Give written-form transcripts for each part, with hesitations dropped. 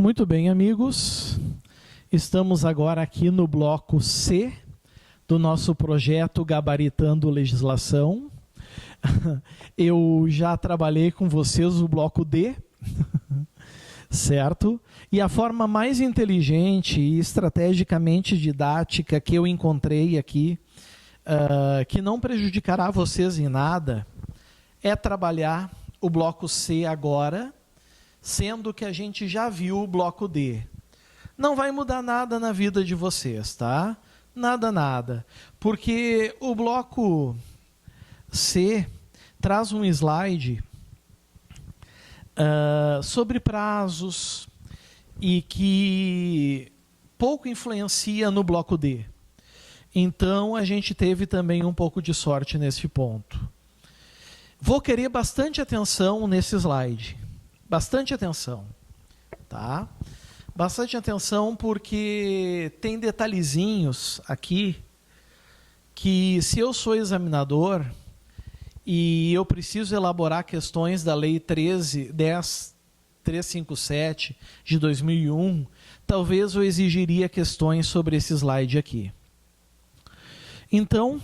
Muito bem, amigos. Estamos agora aqui no bloco C do nosso projeto Gabaritando Legislação. Eu já trabalhei com vocês o bloco D, certo? E a forma mais inteligente e estrategicamente didática que eu encontrei aqui, que não prejudicará vocês em nada, é trabalhar o bloco C agora, sendo que a gente já viu o bloco D. Não vai mudar nada na vida de vocês, tá? Nada. Porque o bloco C traz um slide sobre prazos e que pouco influencia no bloco D. Então, a gente teve também um pouco de sorte nesse ponto. Vou querer bastante atenção nesse slide. Bastante atenção, tá? Bastante atenção porque tem detalhezinhos aqui que, se eu sou examinador e eu preciso elaborar questões da Lei 10.357 de 2001, talvez eu exigiria questões sobre esse slide aqui. Então,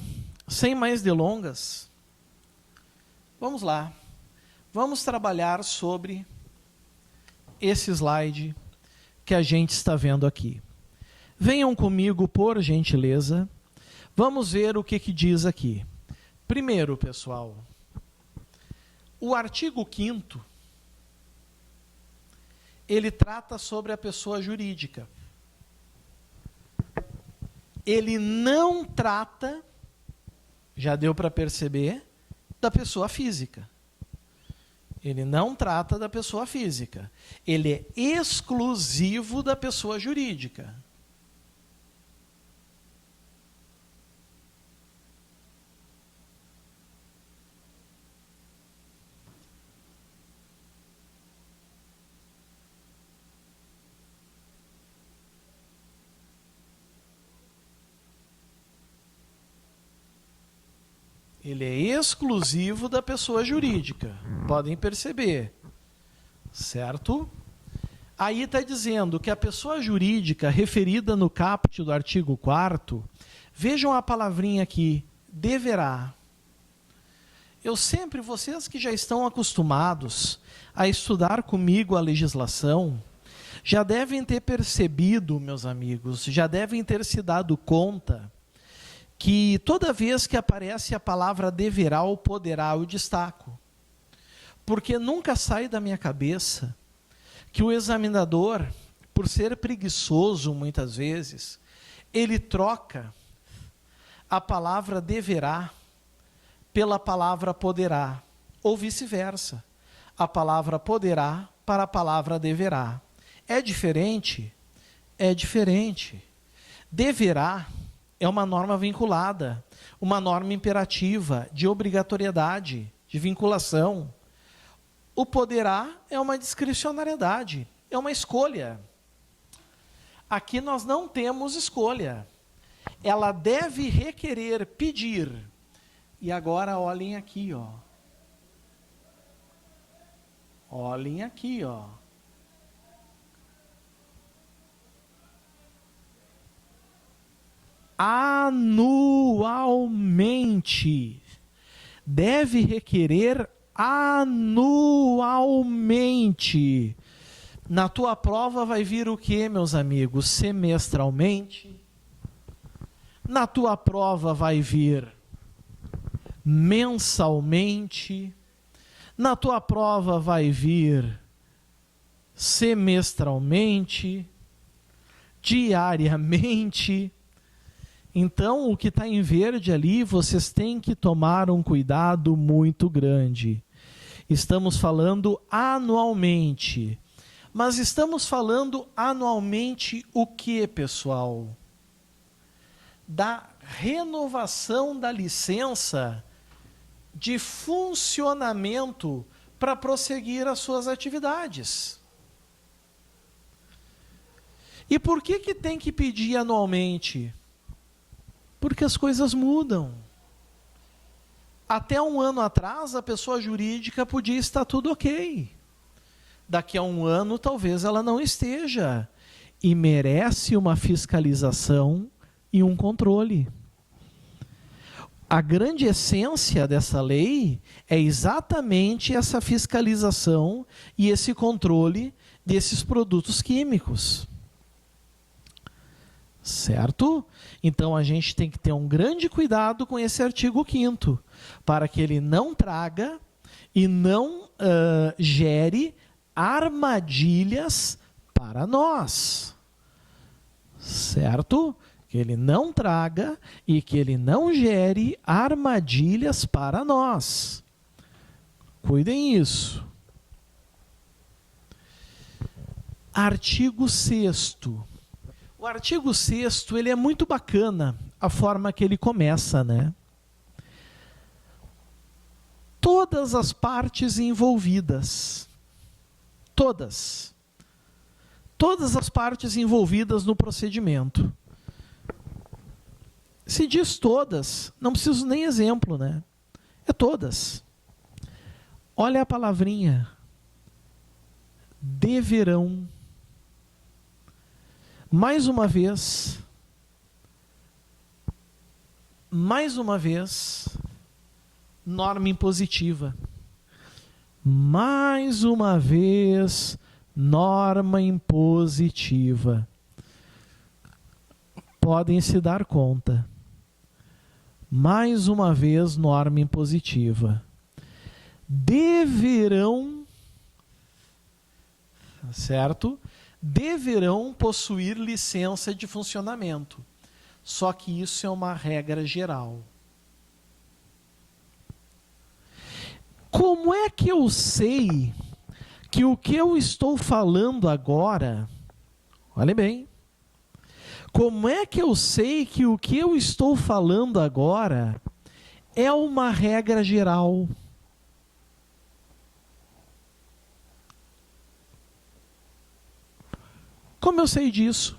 sem mais delongas, vamos lá. Vamos trabalhar sobre esse slide que a gente está vendo aqui. Venham comigo, por gentileza. Vamos ver o que diz aqui. Primeiro, pessoal, o artigo 5º, ele trata sobre a pessoa jurídica. Ele não trata, já deu para perceber, da pessoa física. Ele não trata da pessoa física. Ele é exclusivo da pessoa jurídica. Ele é exclusivo da pessoa jurídica. Podem perceber. Certo? Aí está dizendo que a pessoa jurídica referida no caput do artigo 4º, vejam a palavrinha aqui, deverá. Vocês que já estão acostumados a estudar comigo a legislação, já devem ter percebido, meus amigos, já devem ter se dado conta que toda vez que aparece a palavra deverá ou poderá, eu destaco. Porque nunca sai da minha cabeça que o examinador, por ser preguiçoso muitas vezes, ele troca a palavra deverá pela palavra poderá, ou vice-versa. A palavra poderá para a palavra deverá. É diferente? É diferente. Deverá é uma norma vinculada, uma norma imperativa, de obrigatoriedade, de vinculação. O poderá é uma discricionariedade, é uma escolha. Aqui nós não temos escolha. Ela deve requerer, pedir. E agora olhem aqui, ó. Olhem aqui, ó. Anualmente. Deve requerer anualmente. Na tua prova vai vir o que, meus amigos? Semestralmente. Na tua prova vai vir mensalmente. Na tua prova vai vir semestralmente, diariamente. Então, o que está em verde ali, vocês têm que tomar um cuidado muito grande. Estamos falando anualmente. Mas estamos falando anualmente o que, pessoal? Da renovação da licença de funcionamento para prosseguir as suas atividades. E por que tem que pedir anualmente? Porque as coisas mudam. Até um ano atrás, a pessoa jurídica podia estar tudo ok. Daqui a um ano, talvez ela não esteja. E merece uma fiscalização e um controle. A grande essência dessa lei é exatamente essa fiscalização e esse controle desses produtos químicos. Certo? Então a gente tem que ter um grande cuidado com esse artigo 5º, para que ele não traga e não gere armadilhas para nós. Certo? Que ele não traga e que ele não gere armadilhas para nós. Cuidem isso. Artigo 6º. O artigo 6º, ele é muito bacana, a forma que ele começa, né? Todas as partes envolvidas, todas as partes envolvidas no procedimento. Se diz todas, não preciso nem exemplo, né? É todas. Olha a palavrinha. Deverão. Mais uma vez, norma impositiva. Mais uma vez, norma impositiva. Podem se dar conta. Mais uma vez, norma impositiva. Deverão, certo? Deverão possuir licença de funcionamento. Só que isso é uma regra geral. Como é que eu sei que o que eu estou falando agora, olhe bem, como é que eu sei que o que eu estou falando agora é uma regra geral? Como eu sei disso?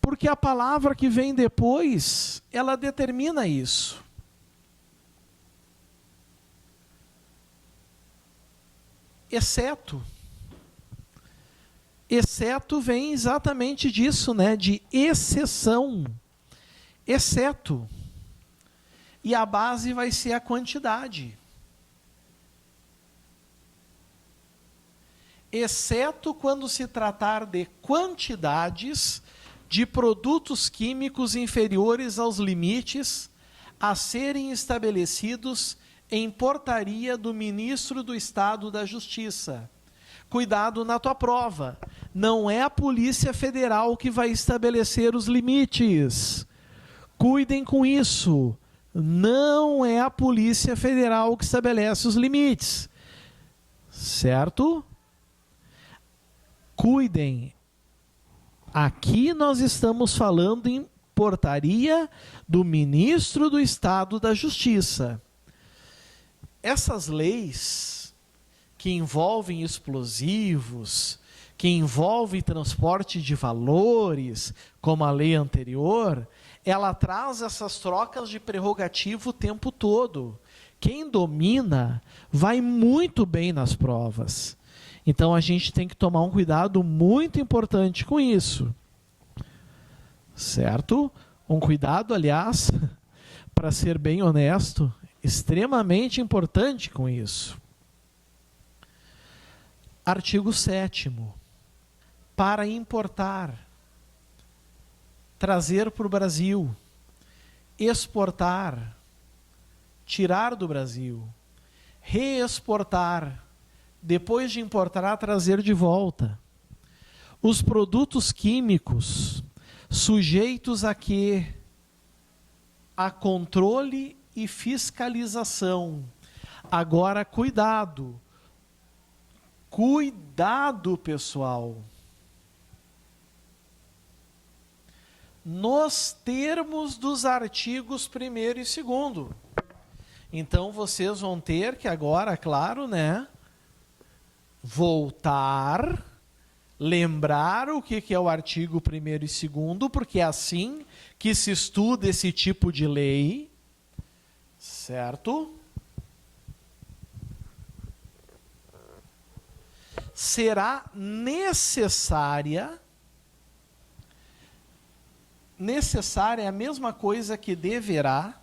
Porque a palavra que vem depois, ela determina isso. Exceto. Exceto vem exatamente disso, né? De exceção. Exceto. E a base vai ser a quantidade. Exceto quando se tratar de quantidades de produtos químicos inferiores aos limites a serem estabelecidos em portaria do Ministro do Estado da Justiça. Cuidado na tua prova. Não é a Polícia Federal que vai estabelecer os limites. Cuidem com isso. Não é a Polícia Federal que estabelece os limites. Certo? Cuidem. Aqui nós estamos falando em portaria do Ministro do Estado da Justiça. Essas leis que envolvem explosivos, que envolvem transporte de valores, como a lei anterior, ela traz essas trocas de prerrogativo o tempo todo. Quem domina vai muito bem nas provas. Então a gente tem que tomar um cuidado muito importante com isso. Certo? Um cuidado, aliás, para ser bem honesto, extremamente importante com isso. Artigo 7º. Para importar, trazer para o Brasil, exportar, tirar do Brasil, reexportar, depois de importar, trazer de volta. Os produtos químicos sujeitos a quê? A controle e fiscalização. Agora, cuidado. Cuidado, pessoal. Nos termos dos artigos 1º e 2º. Então, vocês vão ter que agora, claro, né? Voltar, lembrar o que é o artigo 1º e 2º, porque é assim que se estuda esse tipo de lei, certo? será necessária é a mesma coisa que deverá.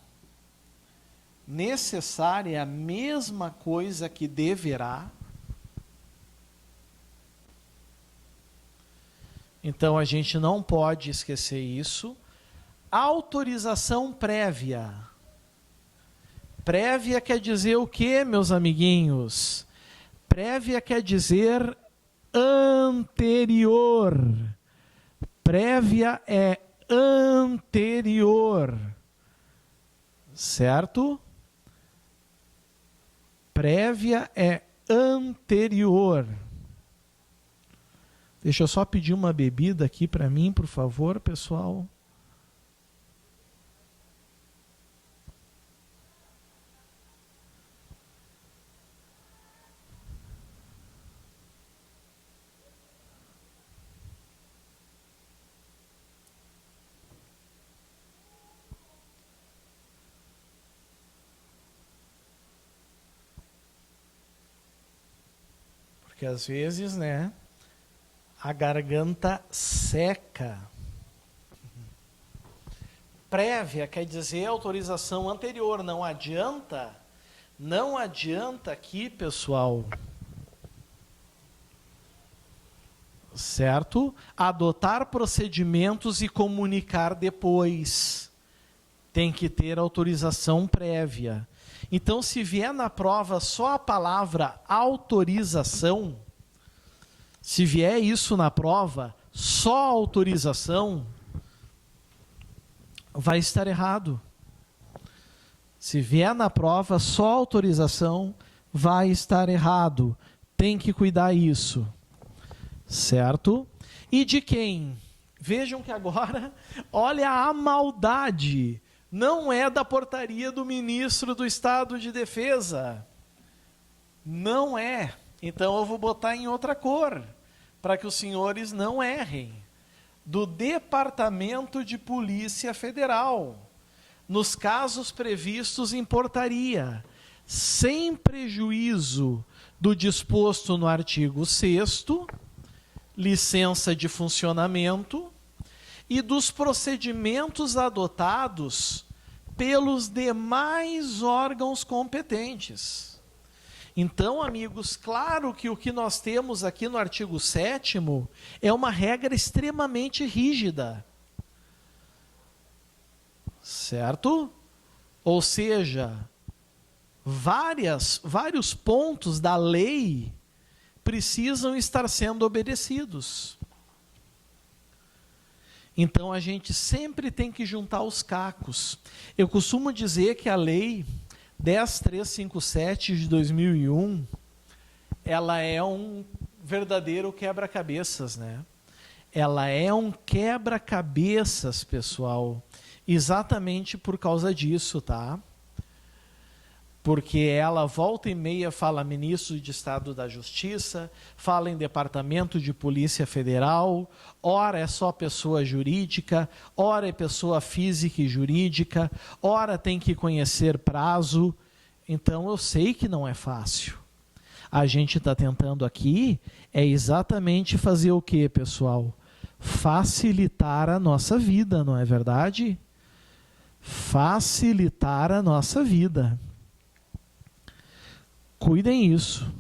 Necessária é a mesma coisa que deverá. Então a gente não pode esquecer isso. Autorização prévia. Prévia quer dizer o quê, meus amiguinhos? Prévia quer dizer anterior. Prévia é anterior. Certo? Prévia é anterior. Deixa eu só pedir uma bebida aqui para mim, por favor, pessoal. Porque às vezes, né, a garganta seca. Prévia quer dizer autorização anterior. Não adianta aqui, pessoal, certo? Adotar procedimentos e comunicar depois. Tem que ter autorização prévia. Então, se vier na prova só a palavra autorização, se vier isso na prova, só autorização, vai estar errado. Se vier na prova só autorização, vai estar errado. Tem que cuidar isso. Certo? E de quem? Vejam que agora, olha a maldade. Não é da portaria do ministro do Estado de Defesa. Não é. Então eu vou botar em outra cor, para que os senhores não errem. Do Departamento de Polícia Federal, nos casos previstos em portaria, sem prejuízo do disposto no artigo 6º, licença de funcionamento, e dos procedimentos adotados pelos demais órgãos competentes. Então, amigos, claro que o que nós temos aqui no artigo 7º é uma regra extremamente rígida. Certo? Ou seja, vários pontos da lei precisam estar sendo obedecidos. Então, a gente sempre tem que juntar os cacos. Eu costumo dizer que a lei 10.357 de 2001, ela é um verdadeiro quebra-cabeças, né? Ela é um quebra-cabeças, pessoal, exatamente por causa disso, tá? Porque ela volta e meia fala ministro de Estado da Justiça, fala em Departamento de Polícia Federal, ora é só pessoa jurídica, ora é pessoa física e jurídica, ora tem que conhecer prazo. Então eu sei que não é fácil. A gente está tentando aqui é exatamente fazer o quê, pessoal? Facilitar a nossa vida, não é verdade? Facilitar a nossa vida. Cuidem isso.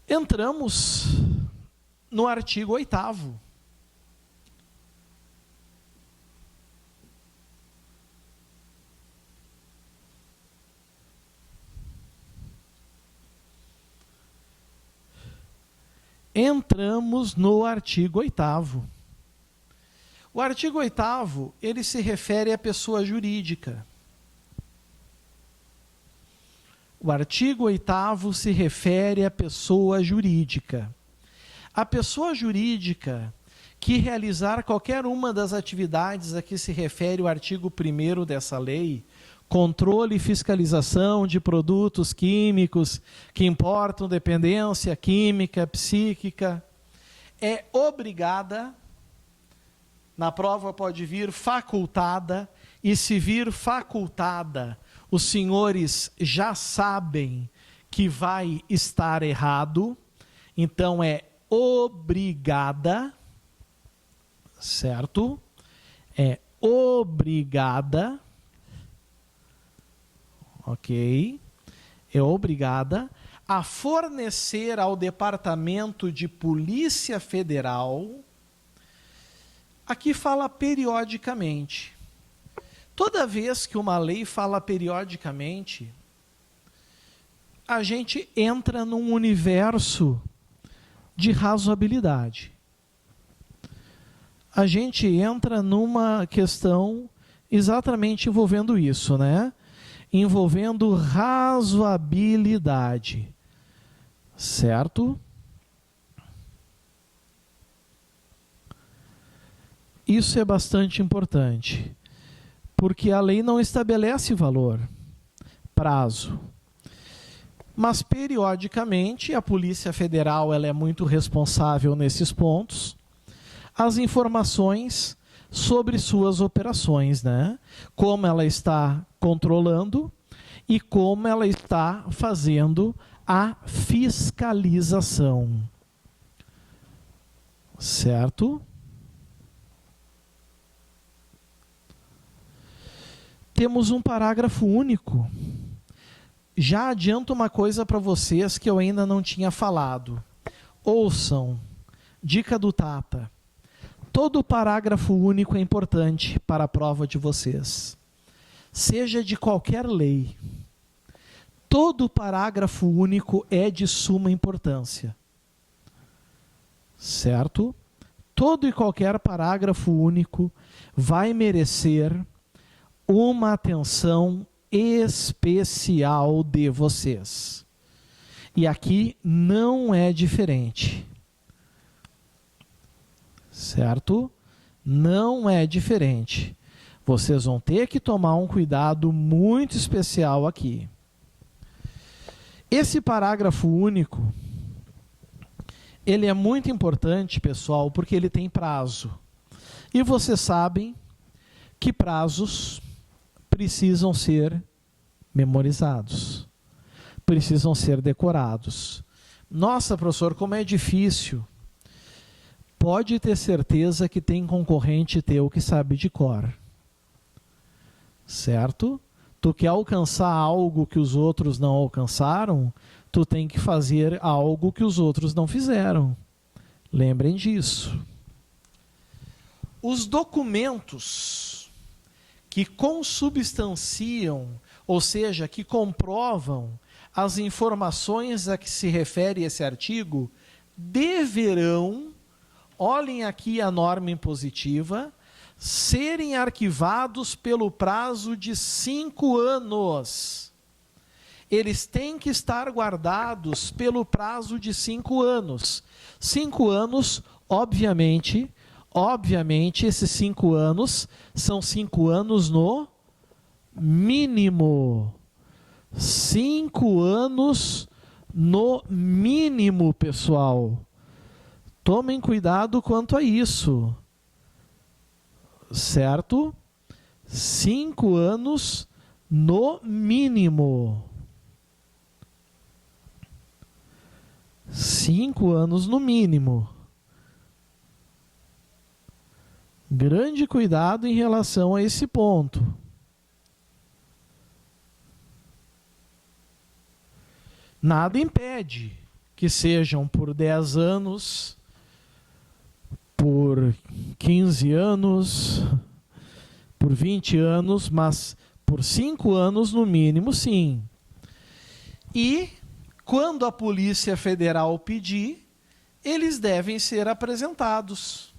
Entramos no artigo 8º. Entramos no artigo 8º. O artigo 8º, ele se refere à pessoa jurídica. O artigo 8º se refere à pessoa jurídica. A pessoa jurídica que realizar qualquer uma das atividades a que se refere o artigo 1º dessa lei, controle e fiscalização de produtos químicos que importam dependência química, psíquica, é obrigada, na prova pode vir facultada, e se vir facultada, os senhores já sabem que vai estar errado. Então é obrigada, certo? É obrigada, ok? É obrigada a fornecer ao Departamento de Polícia Federal, aqui fala periodicamente. Toda vez que uma lei fala periodicamente, a gente entra num universo de razoabilidade. A gente entra numa questão exatamente envolvendo isso, né? Envolvendo razoabilidade. Certo? Isso é bastante importante, porque a lei não estabelece valor, prazo. Mas, periodicamente, a Polícia Federal ela é muito responsável nesses pontos, as informações sobre suas operações, né? Como ela está controlando e como ela está fazendo a fiscalização. Certo? Temos um parágrafo único. Já adianto uma coisa para vocês que eu ainda não tinha falado. Ouçam, dica do Tata. Todo parágrafo único é importante para a prova de vocês. Seja de qualquer lei. Todo parágrafo único é de suma importância. Certo? Todo e qualquer parágrafo único vai merecer uma atenção especial de vocês. E aqui não é diferente. Certo? Não é diferente. Vocês vão ter que tomar um cuidado muito especial aqui. Esse parágrafo único, ele é muito importante, pessoal, porque ele tem prazo. E vocês sabem que prazos precisam ser memorizados, precisam ser decorados. Nossa, professor, como é difícil. Pode ter certeza que tem concorrente teu que sabe de cor. Certo? Tu quer alcançar algo que os outros não alcançaram, tu tem que fazer algo que os outros não fizeram. Lembrem disso. Os documentos que consubstanciam, ou seja, que comprovam as informações a que se refere esse artigo, deverão, olhem aqui a norma impositiva, serem arquivados pelo prazo de 5 anos. Eles têm que estar guardados pelo prazo de 5 anos. 5 anos, obviamente, esses 5 anos são 5 anos no mínimo. 5 anos no mínimo, pessoal. Tomem cuidado quanto a isso. Certo? 5 anos no mínimo. 5 anos no mínimo. Grande cuidado em relação a esse ponto. Nada impede que sejam por 10 anos, por 15 anos, por 20 anos, mas por 5 anos no mínimo, sim. E, quando a Polícia Federal pedir, eles devem ser apresentados.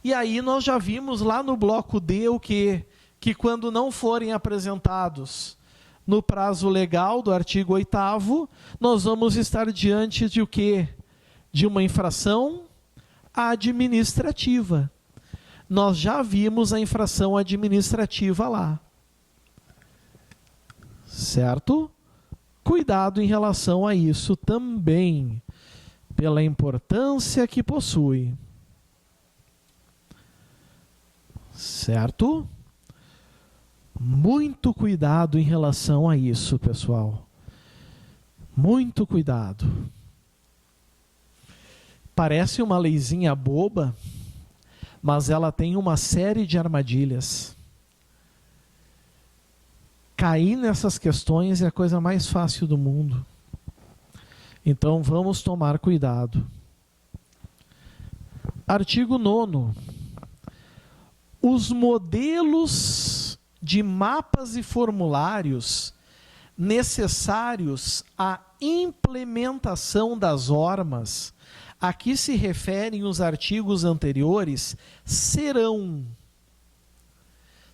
E aí nós já vimos lá no bloco D o quê? Que quando não forem apresentados no prazo legal do artigo 8º, nós vamos estar diante de o quê? De uma infração administrativa. Nós já vimos a infração administrativa lá. Certo? Cuidado em relação a isso também, pela importância que possui. Certo? Muito cuidado em relação a isso, pessoal. Muito cuidado. Parece uma leizinha boba, mas ela tem uma série de armadilhas. Cair nessas questões é a coisa mais fácil do mundo. Então vamos tomar cuidado. Artigo 9º. Os modelos de mapas e formulários necessários à implementação das normas a que se referem os artigos anteriores serão.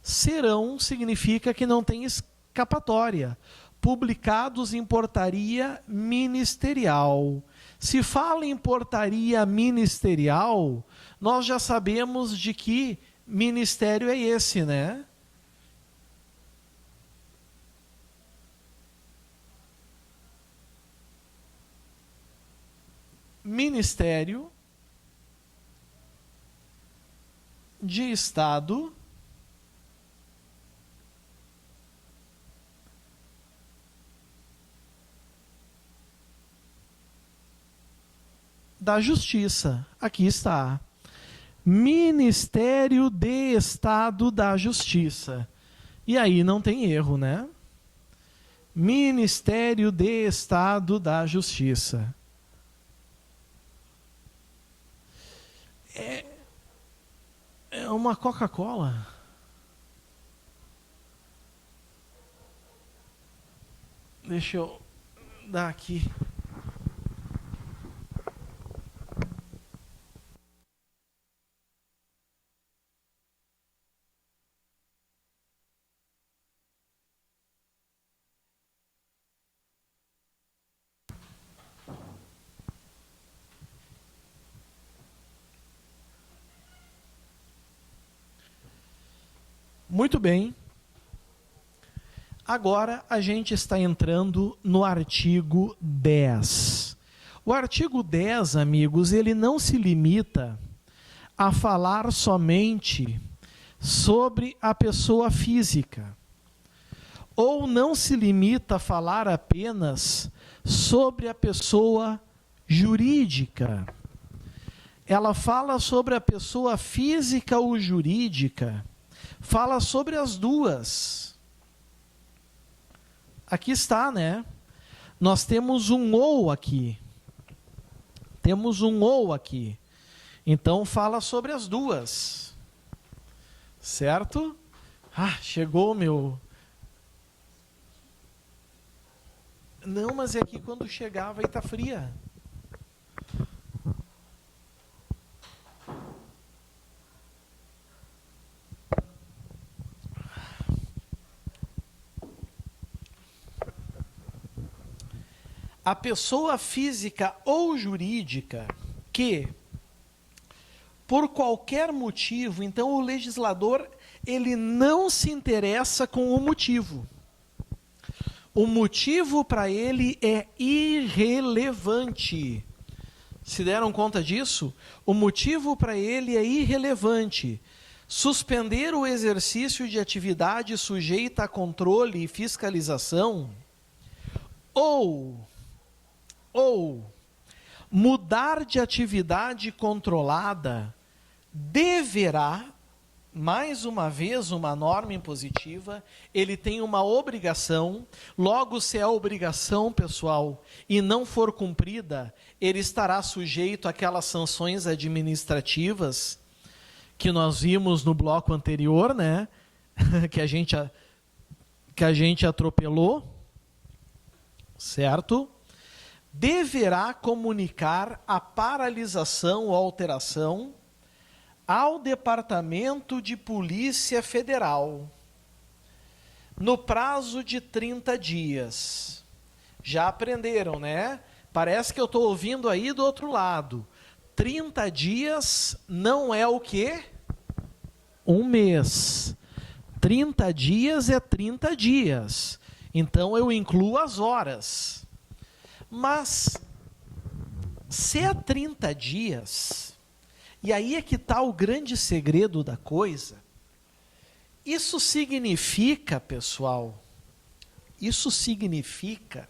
Serão significa que não tem escapatória. Publicados em portaria ministerial. Se fala em portaria ministerial, nós já sabemos de que ministério é esse, né? Ministério de Estado da Justiça. Aqui está. Ministério de Estado da Justiça. E aí não tem erro, né? Ministério de Estado da Justiça. É uma Coca-Cola. Deixa eu dar aqui. Muito bem. Agora a gente está entrando no artigo 10. O artigo 10, amigos, ele não se limita a falar somente sobre a pessoa física. Ou não se limita a falar apenas sobre a pessoa jurídica. Ela fala sobre a pessoa física ou jurídica. Fala sobre as duas. Aqui está, né? Nós temos um ou aqui. Temos um ou aqui. Então, fala sobre as duas. Certo? Ah, chegou meu... Não, mas é que quando chegar vai estar fria. A pessoa física ou jurídica que, por qualquer motivo, então o legislador ele não se interessa com o motivo. O motivo para ele é irrelevante. Se deram conta disso? O motivo para ele é irrelevante. Suspender o exercício de atividade sujeita a controle e fiscalização ou mudar de atividade controlada deverá, mais uma vez, uma norma impositiva, ele tem uma obrigação, logo se é obrigação, pessoal, e não for cumprida, ele estará sujeito àquelas sanções administrativas que nós vimos no bloco anterior, né? que a gente atropelou, certo? Deverá comunicar a paralisação ou alteração ao Departamento de Polícia Federal no prazo de 30 dias. Já aprenderam, né? Parece que eu estou ouvindo aí do outro lado. 30 dias não é o quê? Um mês. 30 dias é 30 dias. Então eu incluo as horas. Mas, se é 30 dias, e aí é que está o grande segredo da coisa, isso significa, pessoal, isso significa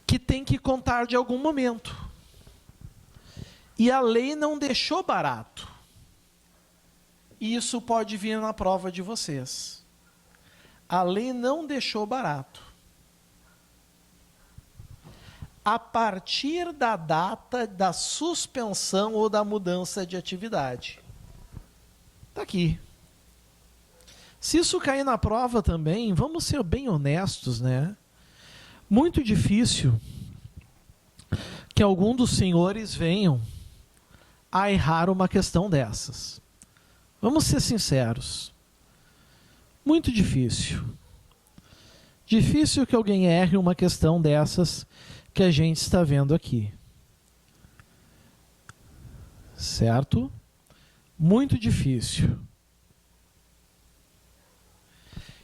que tem que contar de algum momento. E a lei não deixou barato. E isso pode vir na prova de vocês. A lei não deixou barato. A partir da data da suspensão ou da mudança de atividade. Está aqui. Se isso cair na prova também, vamos ser bem honestos, né? Muito difícil que algum dos senhores venham a errar uma questão dessas. Vamos ser sinceros. Muito difícil. Difícil que alguém erre uma questão dessas que a gente está vendo aqui. Certo? Muito difícil.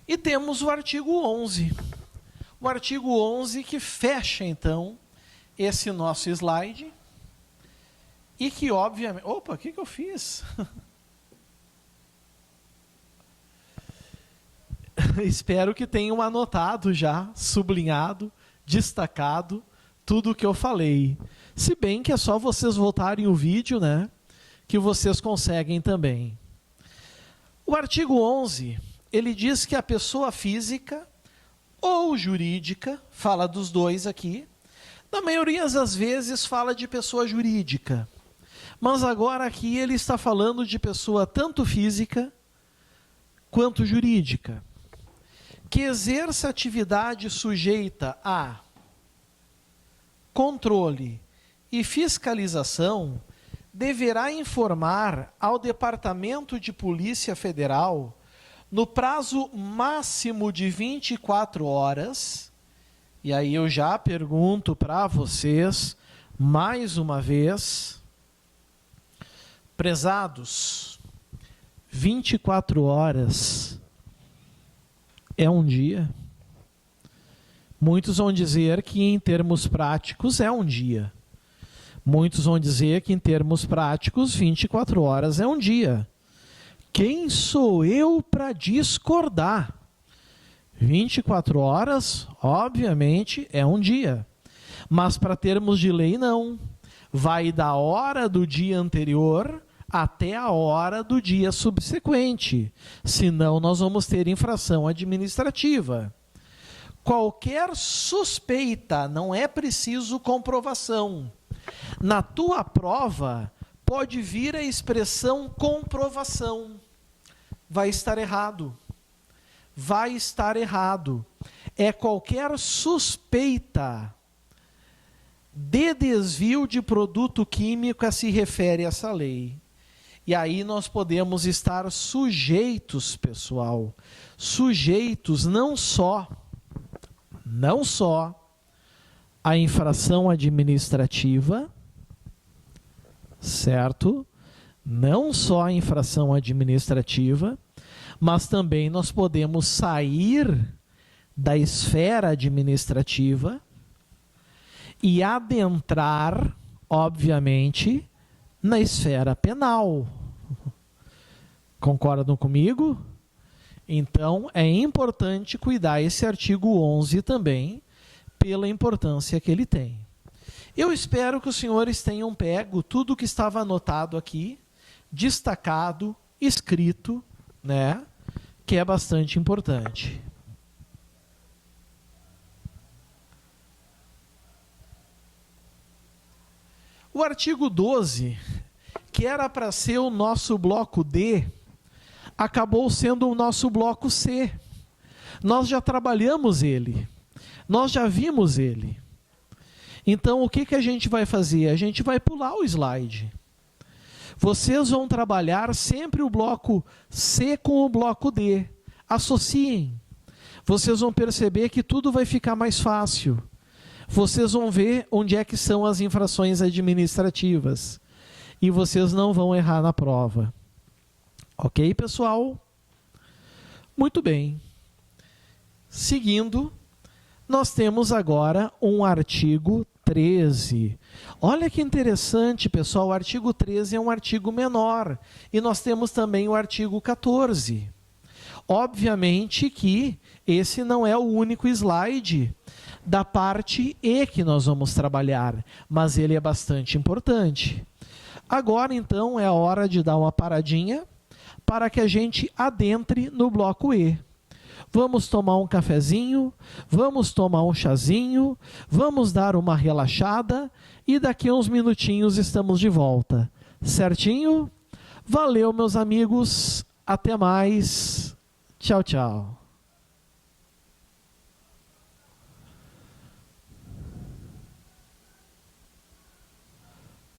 E temos o artigo 11. O artigo 11 que fecha, então, esse nosso slide. E que, obviamente... Opa, o que eu fiz? Espero que tenham anotado já, sublinhado, destacado, tudo o que eu falei. Se bem que é só vocês voltarem o vídeo, né? Que vocês conseguem também. O artigo 11, ele diz que a pessoa física ou jurídica, fala dos dois aqui, na maioria das vezes fala de pessoa jurídica. Mas agora aqui ele está falando de pessoa tanto física quanto jurídica, que exerça atividade sujeita a controle e fiscalização, deverá informar ao Departamento de Polícia Federal, no prazo máximo de 24 horas, e aí eu já pergunto para vocês, mais uma vez, prezados, 24 horas é um dia? Muitos vão dizer que em termos práticos é um dia. Muitos vão dizer que em termos práticos 24 horas é um dia. Quem sou eu para discordar? 24 horas, obviamente, é um dia. Mas para termos de lei, não. Vai da hora do dia anterior até a hora do dia subsequente. Senão, nós vamos ter infração administrativa. Qualquer suspeita, não é preciso comprovação. Na tua prova, pode vir a expressão comprovação. Vai estar errado. Vai estar errado. É qualquer suspeita de desvio de produto químico que se refere a essa lei. E aí nós podemos estar sujeitos, pessoal, sujeitos não só à infração administrativa, certo? Não só a infração administrativa, mas também nós podemos sair da esfera administrativa e adentrar, obviamente, na esfera penal. Concordam comigo? Então, é importante cuidar esse artigo 11 também, pela importância que ele tem. Eu espero que os senhores tenham pego tudo que estava anotado aqui, destacado, escrito, né? Que é bastante importante. O artigo 12, que era para ser o nosso bloco D, acabou sendo o nosso bloco C. Nós já trabalhamos ele. Nós já vimos ele. Então, o que a gente vai fazer? A gente vai pular o slide. Vocês vão trabalhar sempre o bloco C com o bloco D. Associem. Vocês vão perceber que tudo vai ficar mais fácil. Vocês vão ver onde é que são as infrações administrativas. E vocês não vão errar na prova. Ok, pessoal? Muito bem. Seguindo, nós temos agora um artigo 13. Olha que interessante, pessoal, o artigo 13 é um artigo menor. E nós temos também o artigo 14. Obviamente que esse não é o único slide da parte E que nós vamos trabalhar, mas ele é bastante importante. Agora, então, é a hora de dar uma paradinha para que a gente adentre no bloco E. Vamos tomar um cafezinho, vamos tomar um chazinho, vamos dar uma relaxada e daqui a uns minutinhos estamos de volta. Certinho? Valeu, meus amigos. Até mais. Tchau, tchau.